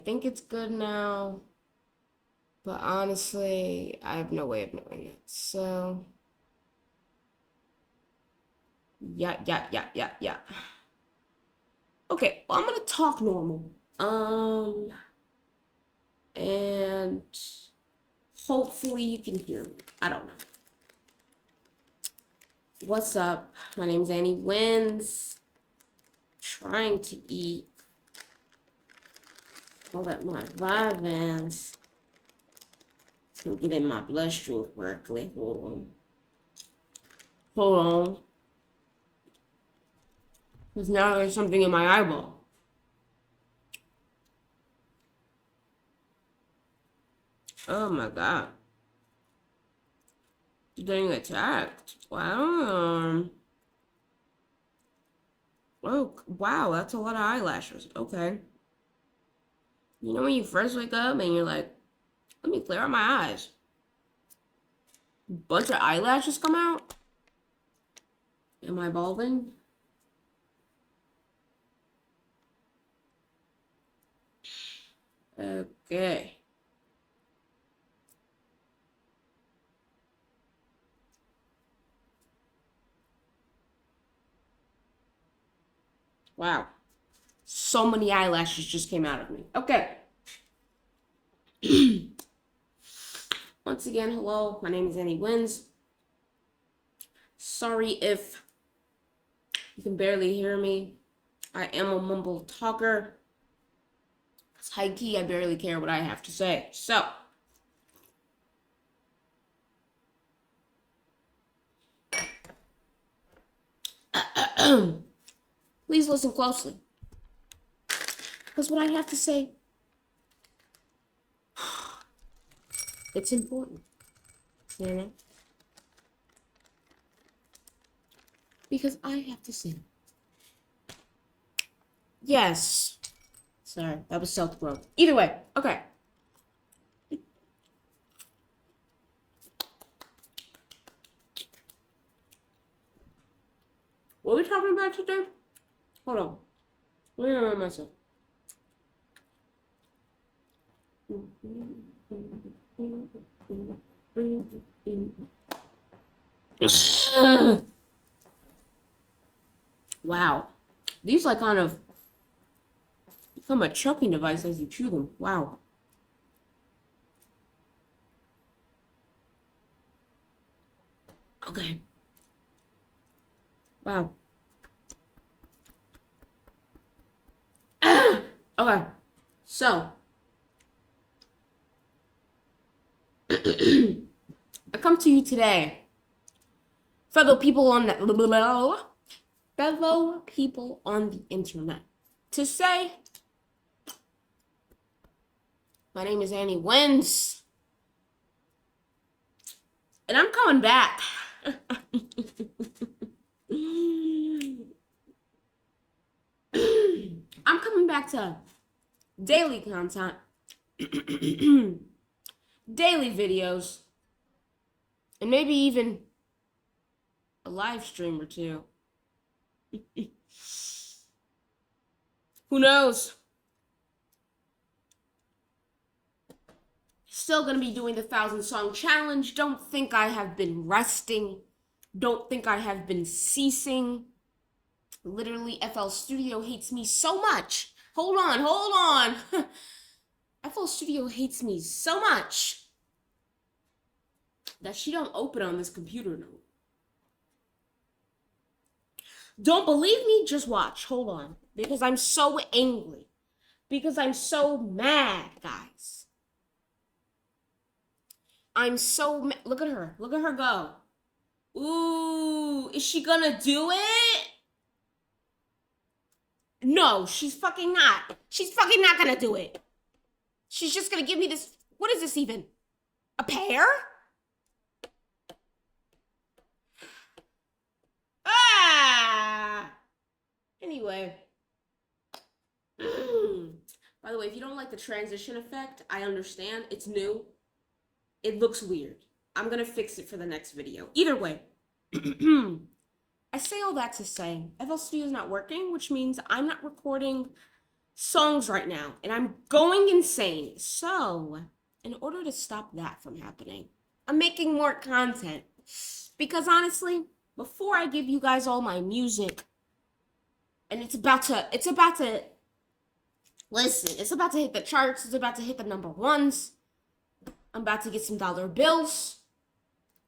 think it's good now, but honestly, I have no way of knowing it. So, yeah. Okay, well, I'm gonna talk normal. And hopefully you can hear me. I don't know. What's up? My name's Annie Wins. Trying to eat. I'll let my vitamins to get in my bloodstream correctly. Hold on. Hold on. Because now there's something in my eyeball. Oh my god. Getting attacked. Wow. Oh, wow, that's a lot of eyelashes. Okay. You know when you first wake up and you're like, let me clear out my eyes. Bunch of eyelashes come out? Am I balding? Okay. Wow. So many eyelashes just came out of me. Okay. Once again, hello. My name is Annie Wins. Sorry if you can barely hear me. I am a mumble talker. It's high key, I barely care what I have to say. So, please listen closely. Because what I have to say, it's important. You know? Because I have to say. Yes. Sorry, that was self-growth. Either way, okay. What are we talking about today? Hold on. Let me remind myself. Wow. These like kind of become a choking device as you chew them. Wow. Okay. Wow. Okay. So, I come to you today, fellow people on the internet, to say my name is Annie Wins, and I'm coming back. I'm coming back to daily content, daily videos, and maybe even a live stream or two. Who knows? Still gonna be doing the 1,000 song challenge. Don't think I have been resting. Don't think I have been ceasing. Literally, FL Studio hates me so much. Hold on. FL Studio hates me so much that she don't open on this computer no. Don't believe me? Just watch. Hold on. Because I'm so angry. Because I'm so mad, guys. I'm so mad. Look at her. Look at her go. Ooh, is she gonna do it? No, she's fucking not. She's fucking not gonna do it. She's just gonna give me this. What is this even? A pear? Ah! Anyway. By the way, if you don't like the transition effect, I understand. It's new. It looks weird. I'm gonna fix it for the next video. Either way. I say all that to say FL Studio is not working, which means I'm not recording songs right now, and I'm going insane. So, in order to stop that from happening, I'm making more content. Because honestly, before I give you guys all my music, and listen, it's about to hit the charts, it's about to hit the number ones. I'm about to get some dollar bills.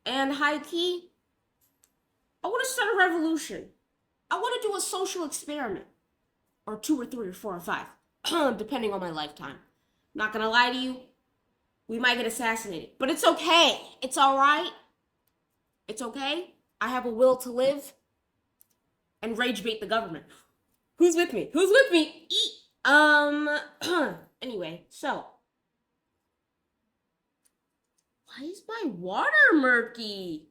And high key, I want to start a revolution. I want to do a social experiment. Or 2 or 3 or 4 or 5. Depending on my lifetime. Not gonna lie to you, we might get assassinated. But it's okay. It's alright. It's okay. I have a will to live and rage bait the government. Who's with me? Who's with me? Anyway, so. Why is my water murky?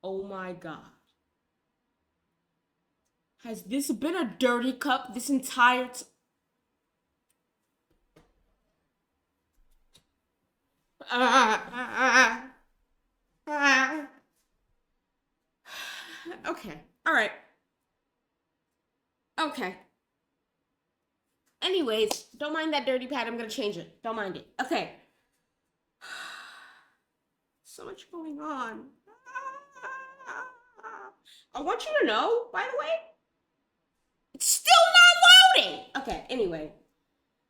Oh my god. Has this been a dirty cup this entire Okay. All right. Okay. Anyways, don't mind that dirty pad. I'm gonna change it. Don't mind it. Okay. So much going on. I want you to know, by the way, it's still not loading. Okay, anyway.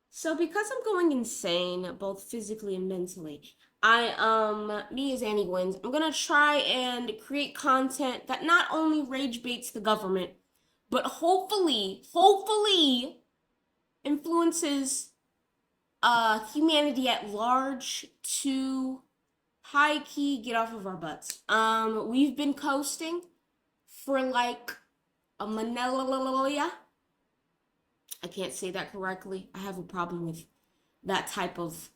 So because I'm going insane, both physically and mentally, me as Annie Wins, I'm gonna try and create content that not only rage baits the government, but hopefully influences humanity at large to high key get off of our butts. We've been coasting for like a millennia. I can't say that correctly. I have a problem with that type of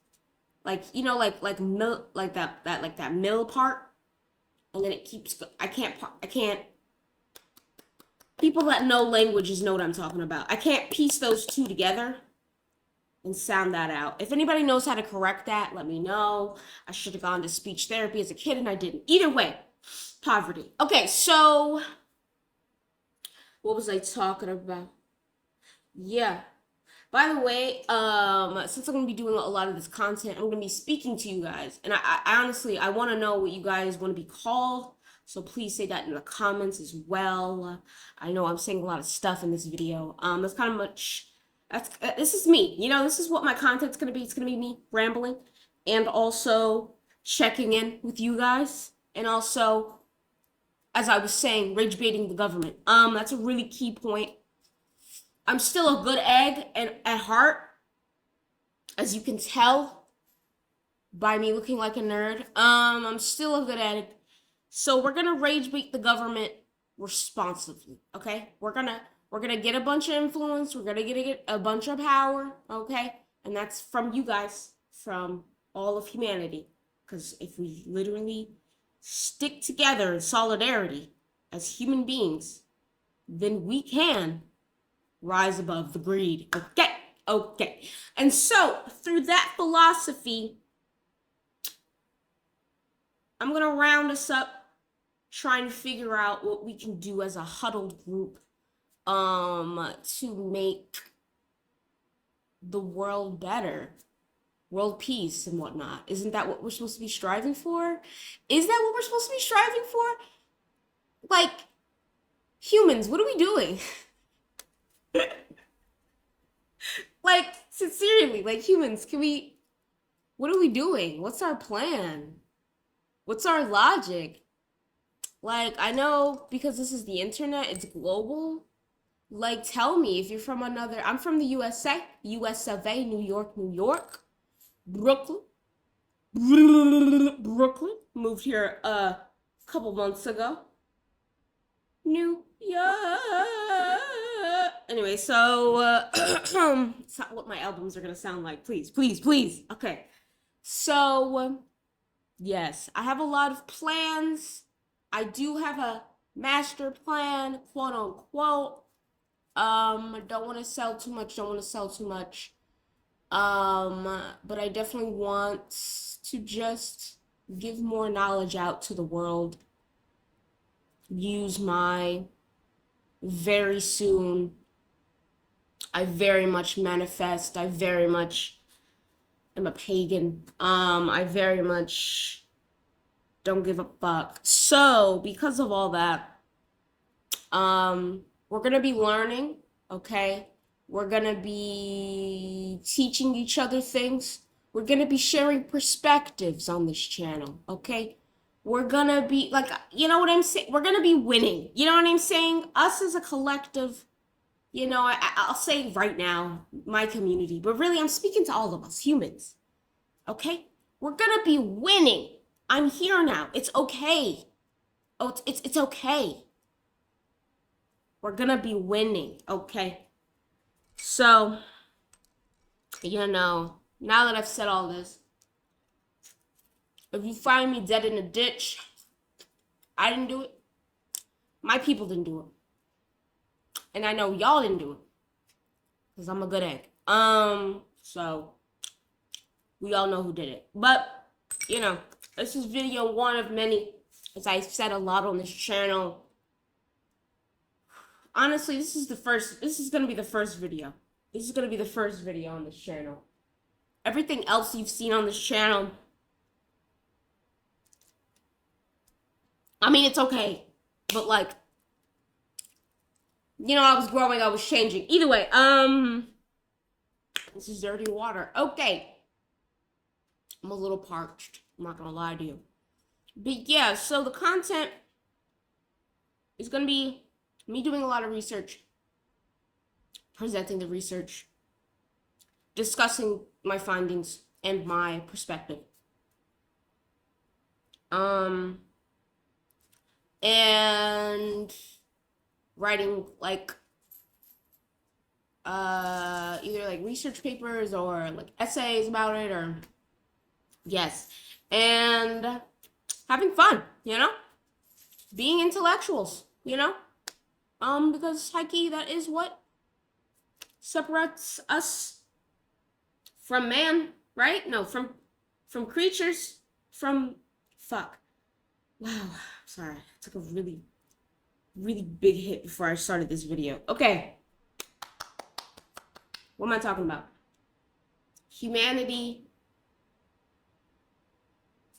like mill, like that mill part, and then it keeps. I can't. People that know languages know what I'm talking about. I can't piece those two together and sound that out. If anybody knows how to correct that, let me know. I should have gone to speech therapy as a kid and I didn't. Either way, poverty. Okay, so what was I talking about? Yeah. By the way, since I'm gonna be doing a lot of this content, I'm gonna be speaking to you guys, and I honestly I want to know what you guys want to be called. So please say that in the comments as well. I know I'm saying a lot of stuff in this video. That's kind of much. This is me. You know, this is what my content's gonna be. It's gonna be me rambling, and also checking in with you guys, and also, as I was saying, rage baiting the government. That's a really key point. I'm still a good egg and at heart, as you can tell by me looking like a nerd. I'm still a good egg. So we're gonna rage bait the government responsibly, okay? We're gonna get a bunch of influence. We're gonna get a bunch of power, okay? And that's from you guys, from all of humanity. Because if we literally stick together in solidarity as human beings, then we can rise above the greed. Okay. And so, through that philosophy, I'm going to round us up, trying to figure out what we can do as a huddled group to make the world better. World peace and whatnot. Isn't that what we're supposed to be striving for? Is that what we're supposed to be striving for? Like, humans, what are we doing? Like, sincerely, like humans, what are we doing? What's our plan? What's our logic? Like, I know because this is the internet, it's global. Like, tell me if you're from I'm from the USA, US of A, New York, Brooklyn, moved here a couple months ago. New York. Anyway, so it's not what my albums are gonna sound like. Please. Okay. So yes, I have a lot of plans. I do have a master plan, quote unquote. Don't want to sell too much. But I definitely want to just give more knowledge out to the world. Use my very soon I very much manifest. I very much am a pagan. I very much don't give a fuck. So, because of all that, we're gonna be learning, okay? We're gonna be teaching each other things. We're gonna be sharing perspectives on this channel, okay? We're gonna be like, you know what I'm saying? We're gonna be winning. You know what I'm saying? Us as a collective, you know, I'll say right now, my community, but really I'm speaking to all of us humans, okay? We're gonna be winning. I'm here now. It's okay. Oh, it's okay. We're gonna be winning, okay? So, you know, now that I've said all this, if you find me dead in a ditch, I didn't do it. My people didn't do it. And I know y'all didn't do it. Because I'm a good egg. So we all know who did it. But, you know, this is video one of many. As I said a lot on this channel. Honestly, this is gonna be the first video. This is gonna be the first video on this channel. Everything else you've seen on this channel, I mean, it's okay. But like, you know, I was growing, I was changing. Either way, this is dirty water. Okay. I'm a little parched. I'm not gonna lie to you. But yeah, so the content is gonna be me doing a lot of research, presenting the research, discussing my findings and my perspective. And writing like either like research papers or like essays about it, or yes, and having fun, you know, being intellectuals, you know, because high-key, that is what separates us from man, right? No, from creatures, from fuck. Wow, sorry, I took a really big hit before I started this video. Okay, what am I talking about? Humanity,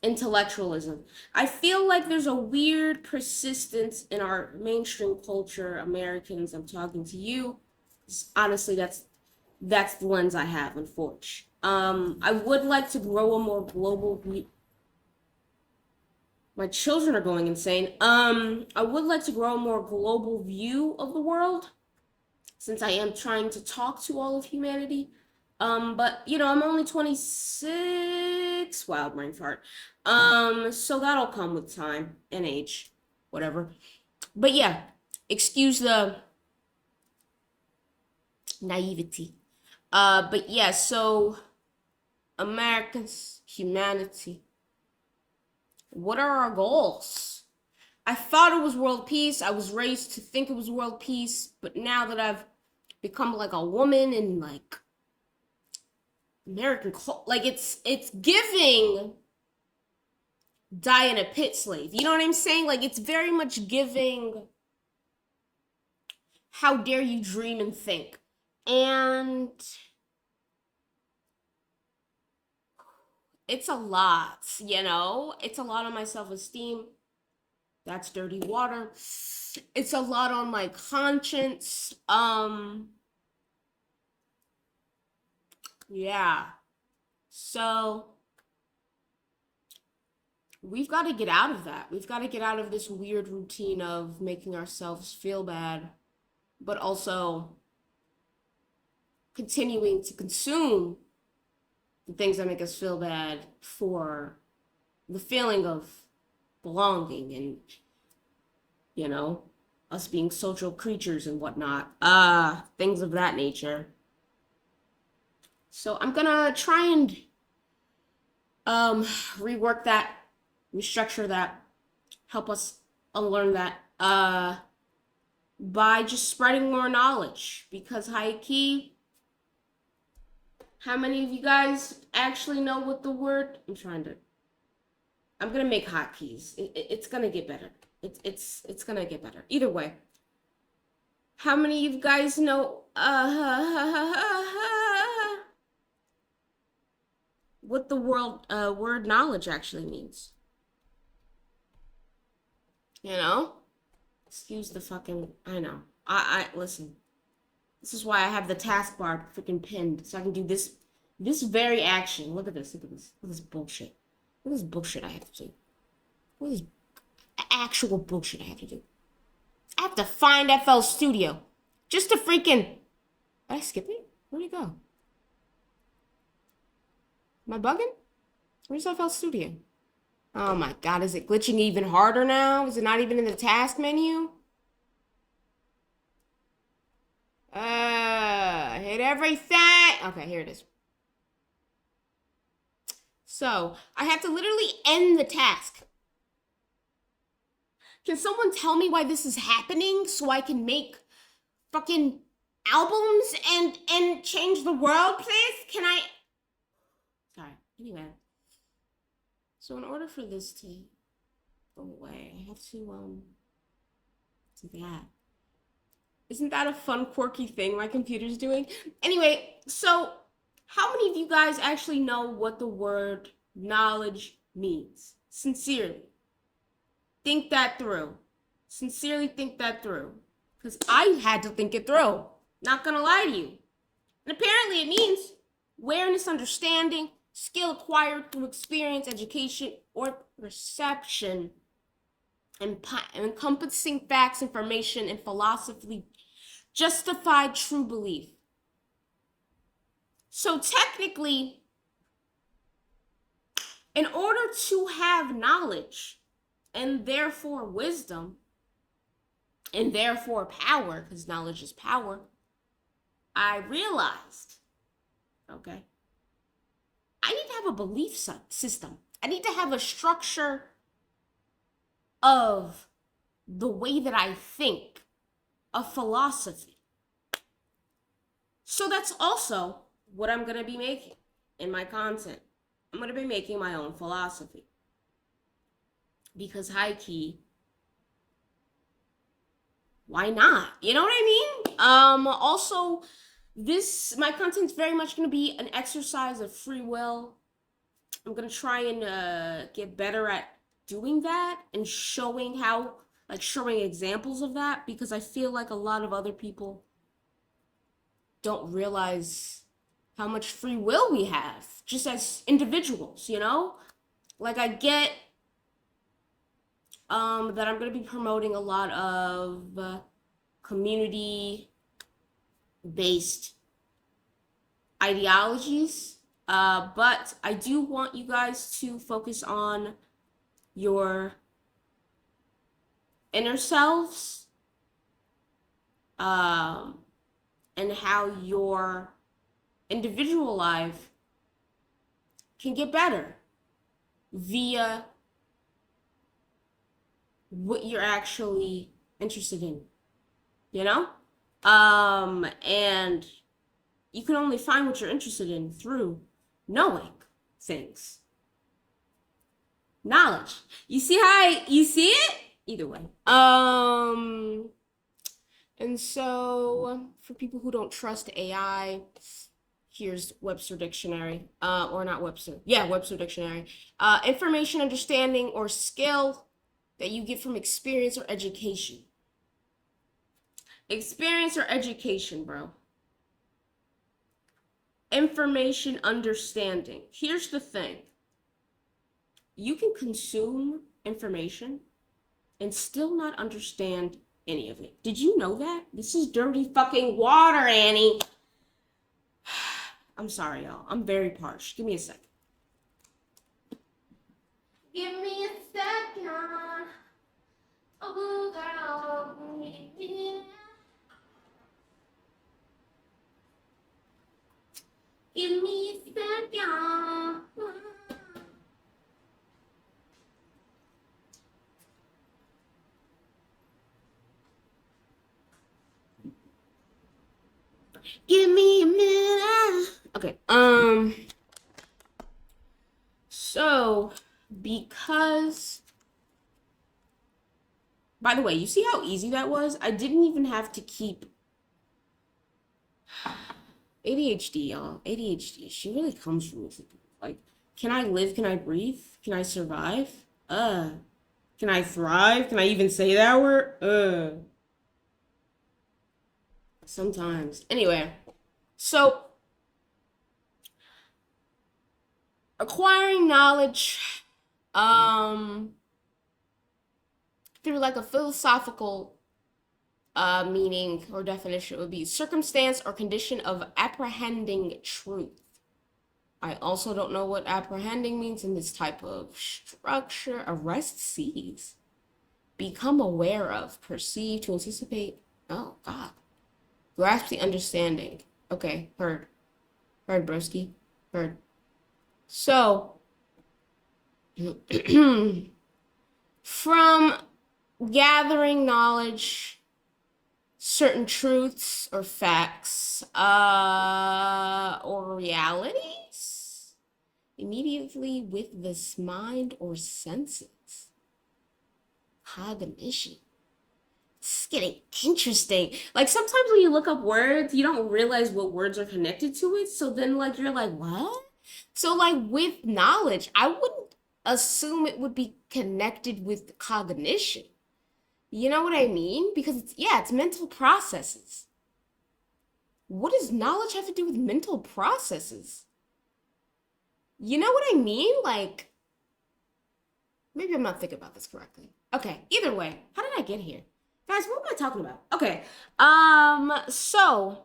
intellectualism. I feel like there's a weird persistence in our mainstream culture, Americans. I'm talking to you. Honestly, that's the lens I have, unfortunately. I would like to grow a more global view. My children are going insane. I would like to grow a more global view of the world, since I am trying to talk to all of humanity. But you know, I'm only 26. Wow, brain fart. So that'll come with time and age, whatever. But yeah, excuse the naivety. But yeah, so Americans, humanity. What are our goals? I thought it was world peace. I was raised to think it was world peace, but now that I've become like a woman and like American, like it's giving die in a pit slave. You know what I'm saying? Like it's very much giving how dare you dream and think. And it's a lot, you know? It's a lot on my self-esteem. That's dirty water. It's a lot on my conscience. Yeah. So we've got to get out of that. We've got to get out of this weird routine of making ourselves feel bad, but also continuing to consume the things that make us feel bad for the feeling of belonging and, you know, us being social creatures and whatnot. Things of that nature. So I'm gonna try and rework that, restructure that, help us unlearn that by just spreading more knowledge. Because high key, how many of you guys actually know what the word? I'm gonna make hotkeys. It's gonna get better. It's gonna get better. Either way, How many of you guys know what the word knowledge actually means? You know? Excuse the fucking, I know. Listen. This is why I have the taskbar freaking pinned, so I can do this very action. Look at this, look at this. Look at this bullshit. Look at this bullshit I have to do. Look at this actual bullshit I have to do. I have to find FL Studio. Just to freaking... Did I skip it? Where'd it go? Am I bugging? Where's FL Studio? Oh my god, is it glitching even harder now? Is it not even in the task menu? Hit everything. Okay, here it is. So, I have to literally end the task. Can someone tell me why this is happening so I can make fucking albums and change the world, please? Can I? Sorry. Anyway. So in order for this to go away, I have to do that. Isn't that a fun, quirky thing my computer's doing? Anyway, so how many of you guys actually know what the word knowledge means? Sincerely. Think that through. Sincerely think that through. Because I had to think it through. Not gonna lie to you. And apparently it means awareness, understanding, skill acquired through experience, education, or perception, encompassing facts, information, and philosophically justified true belief. So technically, in order to have knowledge and therefore wisdom and therefore power, because knowledge is power, I realized, okay, I need to have a belief system. I need to have a structure of the way that I think, a philosophy. So that's also what I'm going to be making in my content. I'm going to be making my own philosophy. Because high key, why not? You know what I mean? Also, my content's very much going to be an exercise of free will. I'm going to try and get better at doing that and showing examples of that, because I feel like a lot of other people don't realize how much free will we have just as individuals, you know? Like, I get that I'm going to be promoting a lot of community-based ideologies, but I do want you guys to focus on your inner selves, and how your individual life can get better via what you're actually interested in, you know? And you can only find what you're interested in through knowing things. Knowledge. You see you see it? Either way. And so for people who don't trust AI, here's Webster Dictionary, or not Webster. Yeah, Webster Dictionary. Information, understanding, or skill that you get from experience or education. Experience or education, bro. Information, understanding. Here's the thing. You can consume information and still not understand any of it. Did you know that? This is dirty fucking water, Annie. I'm sorry, y'all. I'm very parched. Give me a second. Give me a second. Oh, girl. Give me a second. Give me a minute. Okay. So, because, by the way, you see how easy that was? I didn't even have to keep ADHD, y'all. ADHD. She really comes from me. Like, can I live? Can I breathe? Can I survive? Can I thrive? Can I even say that word? Sometimes. Anyway, so acquiring knowledge, um, through like a philosophical meaning or definition would be circumstance or condition of apprehending truth. I also don't know what apprehending means in this type of structure. Arrest sees. Become aware of, perceive, to anticipate. Oh, God. Grasp the understanding. Okay, heard. Heard, broski. Heard. So, from gathering knowledge, certain truths or facts, or realities, immediately with this mind or senses. Cognition. It's getting interesting. Like sometimes when you look up words, you don't realize what words are connected to it. So then like you're like, what? So like with knowledge, I wouldn't assume it would be connected with cognition. You know what I mean? Because it's mental processes. What does knowledge have to do with mental processes? You know what I mean? Like, maybe I'm not thinking about this correctly. Okay, either way, how did I get here? Guys, what am I talking about? Okay, so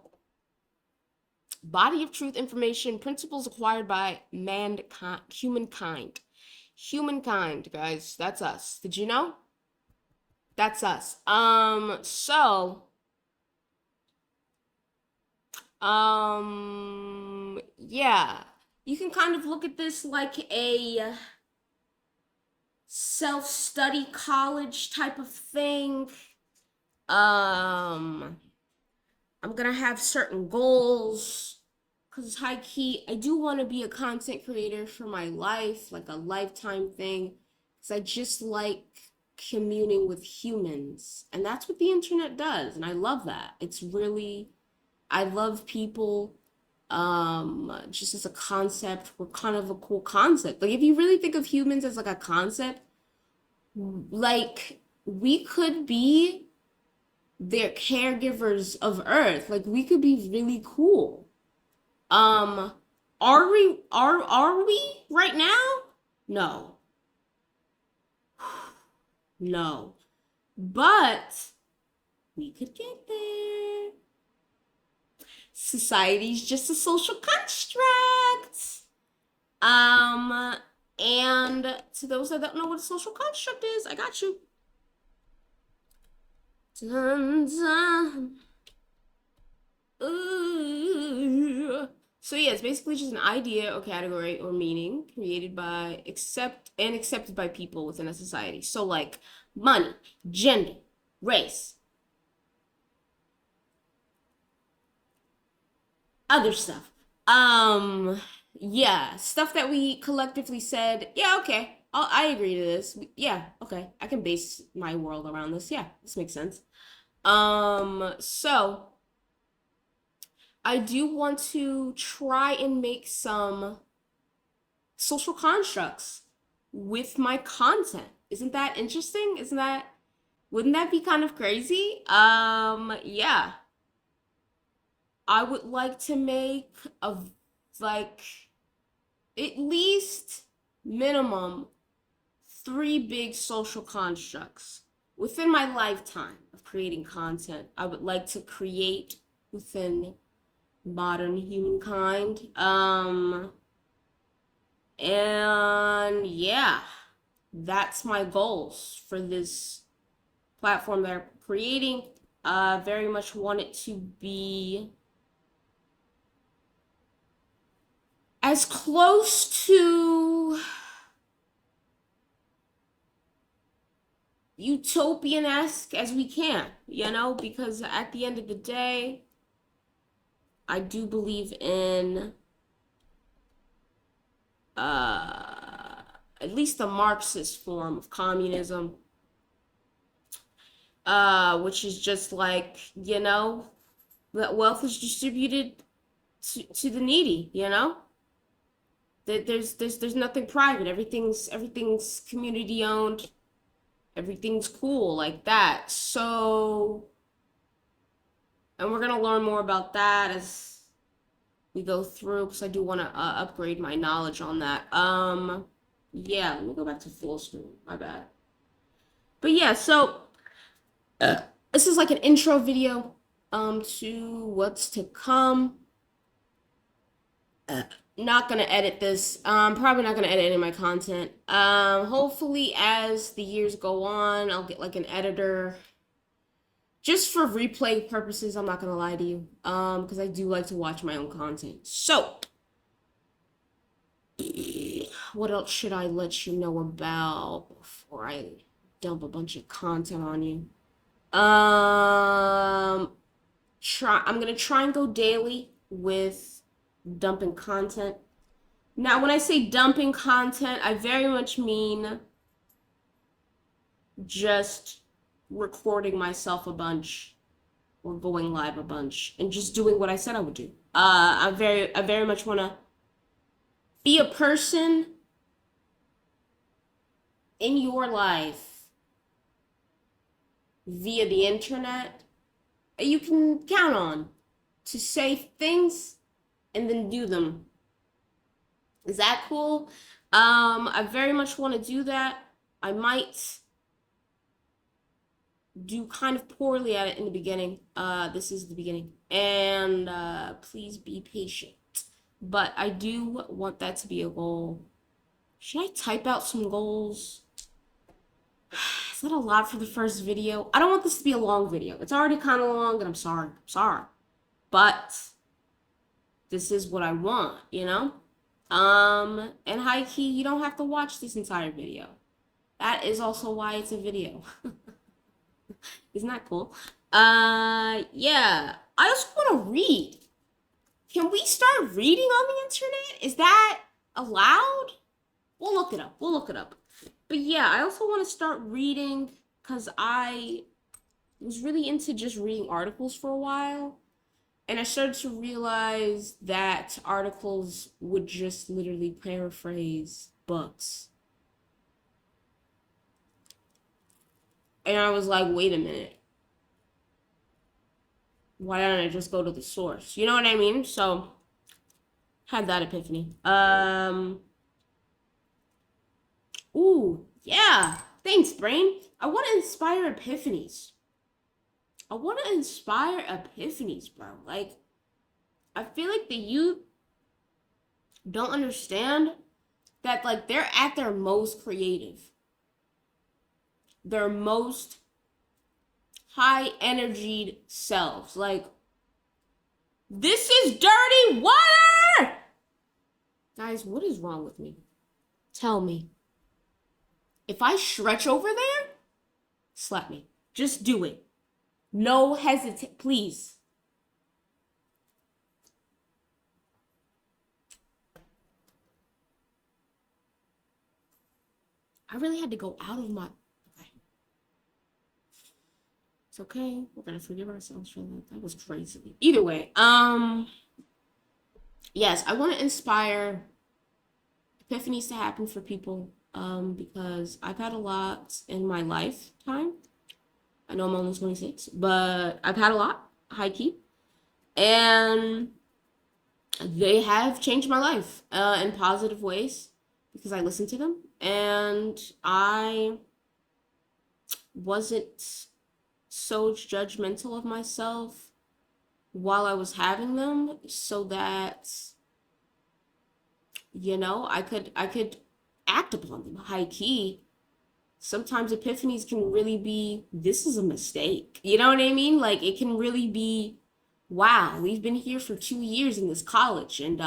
body of truth information, principles acquired by mankind, humankind. Humankind, guys, that's us. Did you know? That's us. Yeah. You can kind of look at this like a self-study college type of thing. I'm gonna have certain goals because high key, I do want to be a content creator for my life, like a lifetime thing, because I just like communing with humans, and that's what the internet does, and I love that. It's really, I love people. Just as a concept, we're kind of a cool concept. Like if you really think of humans as like a concept, like we could be their caregivers of Earth. Like we could be really cool. Um, are we right now? No. No. But we could get there. Society's just a social construct. And to those that don't know what a social construct is, I got you. Dun, dun. Ooh. So yeah, it's basically just an idea or category or meaning created by accepted by people within a society. So like money, gender, race, other stuff. Yeah, stuff that we collectively said, yeah, okay, I agree to this. Yeah, okay, I can base my world around this. Yeah, this makes sense. So I do want to try and make some social constructs with my content. Isn't that interesting? Wouldn't that be kind of crazy? Yeah. I would like to make like at least minimum 3 big social constructs within my lifetime of creating content. I would like to create within modern humankind. And yeah, that's my goals for this platform that I'm creating. Very much want it to be as close to utopian-esque as we can, because at the end of the day, I do believe in at least the Marxist form of communism, which is just like, that wealth is distributed to the needy, you know? That there's nothing private. Everything's community owned. Everything's cool like that. So, and we're gonna learn more about that as we go through, because I do want to upgrade my knowledge on that. Yeah, let me go back to full screen. My bad. But yeah, so this is like an intro video to what's to come. Not gonna edit this. Probably not gonna edit any of my content. Hopefully as the years go on, I'll get like an editor. Just for replay purposes, I'm not gonna lie to you. Because I do like to watch my own content. So, what else should I let you know about before I dump a bunch of content on you? I'm gonna try and go daily with dumping content. Now, when I say dumping content, I very much mean just recording myself a bunch or going live a bunch and just doing what I said I would do. I very much want to be a person in your life via the internet you can count on to say things and then do them. Is that cool? I very much want to do that. I might do kind of poorly at it in the beginning. This is the beginning. And please be patient. But I do want that to be a goal. Should I type out some goals? Is that a lot for the first video? I don't want this to be a long video. It's already kind of long, and I'm sorry. I'm sorry. But this is what I want, you know? And high key, you don't have to watch this entire video. That is also why it's a video. Isn't that cool? Yeah. I also want to read. Can we start reading on the internet? Is that allowed? We'll look it up. We'll look it up. But yeah, I also want to start reading because I was really into just reading articles for a while. And I started to realize that articles would just literally paraphrase books. And I was like, wait a minute. Why don't I just go to the source? You know what I mean? So, had that epiphany. Ooh, yeah. Thanks, brain. I want to inspire epiphanies. I want to inspire epiphanies, bro. Like, I feel like the youth don't understand that, like, they're at their most creative. Their most high-energied selves. Like, this is dirty water! Guys, what is wrong with me? Tell me. If I stretch over there, slap me. Just do it. No hesitate, please. I really had to go out of my... Okay. It's okay. We're gonna forgive ourselves for that. That was crazy. Either way, yes, I want to inspire epiphanies to happen for people, because I've had a lot in my lifetime. I know I'm only 26, but I've had a lot, high key. And they have changed my life in positive ways because I listened to them. And I wasn't so judgmental of myself while I was having them, so that, you know, I could act upon them, high key. Sometimes epiphanies can really be, this is a mistake. You know what I mean? Like, it can really be, wow, we've been here for 2 years in this college, and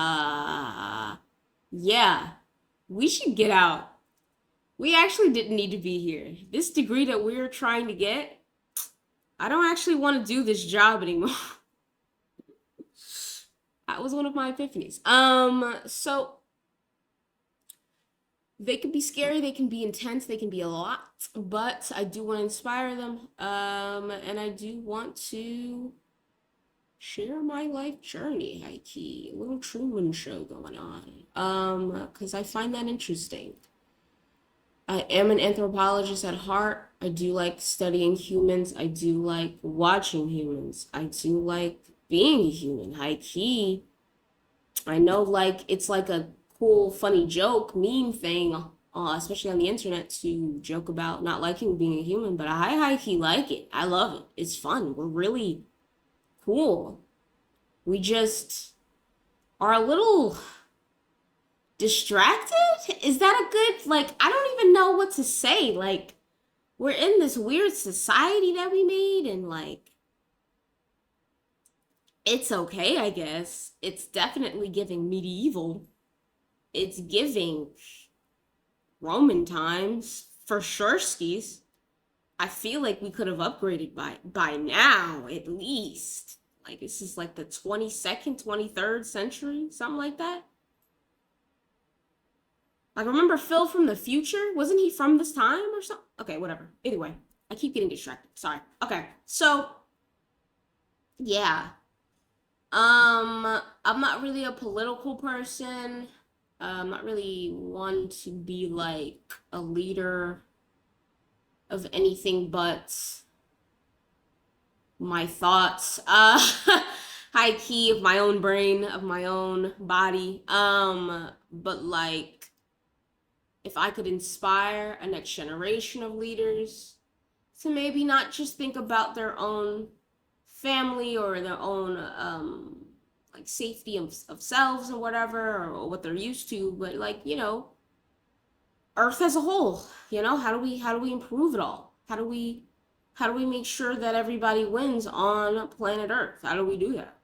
yeah, we should get out. We actually didn't need to be here. This degree that we're trying to get, I don't actually want to do this job anymore. That was one of my epiphanies. So they can be scary, they can be intense, they can be a lot, but I do want to inspire them. And I do want to share my life journey, high key. A little Truman Show going on. Because I find that interesting. I am an anthropologist at heart. I do like studying humans. I do like watching humans. I do like being a human, high key. I know, like, it's like a cool, funny joke, meme thing, especially on the internet, to joke about not liking being a human, but I high key like it. I love it. It's fun. We're really cool. We just are a little distracted. Is that a good, like, I don't even know what to say. Like, we're in this weird society that we made, and like, it's okay, I guess. It's definitely giving medieval. It's giving Roman times for sure skis. I feel like we could have upgraded by now, at least. Like, this is like the 22nd, 23rd century, something like that. Like, remember Phil from the future? Wasn't he from this time or something? Okay, whatever. Either way, I keep getting distracted. Sorry. Okay, so yeah. I'm not really a political person. I'm not really one to be like a leader of anything but my thoughts. High key of my own brain, of my own body. But like, if I could inspire a next generation of leaders to maybe not just think about their own family or their own like safety of selves and whatever, or what they're used to, but like, earth as a whole, how do we improve it all? How do we make sure that everybody wins on planet earth? How do we do that?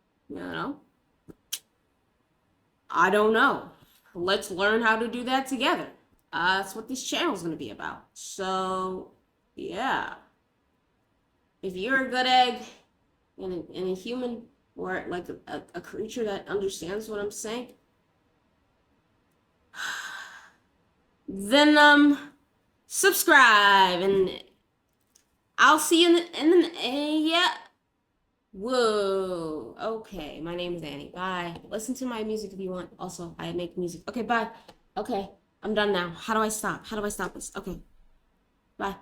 I don't know. Let's learn how to do that together. That's what this channel is going to be about. So yeah, if you're a good egg and a human, or like a creature that understands what I'm saying, then subscribe, and I'll see you yeah. Whoa. Okay, my name is Annie. Bye. Listen to my music if you want. Also, I make music. Okay, bye. Okay, I'm done now. How do I stop? How do I stop this? Okay, bye.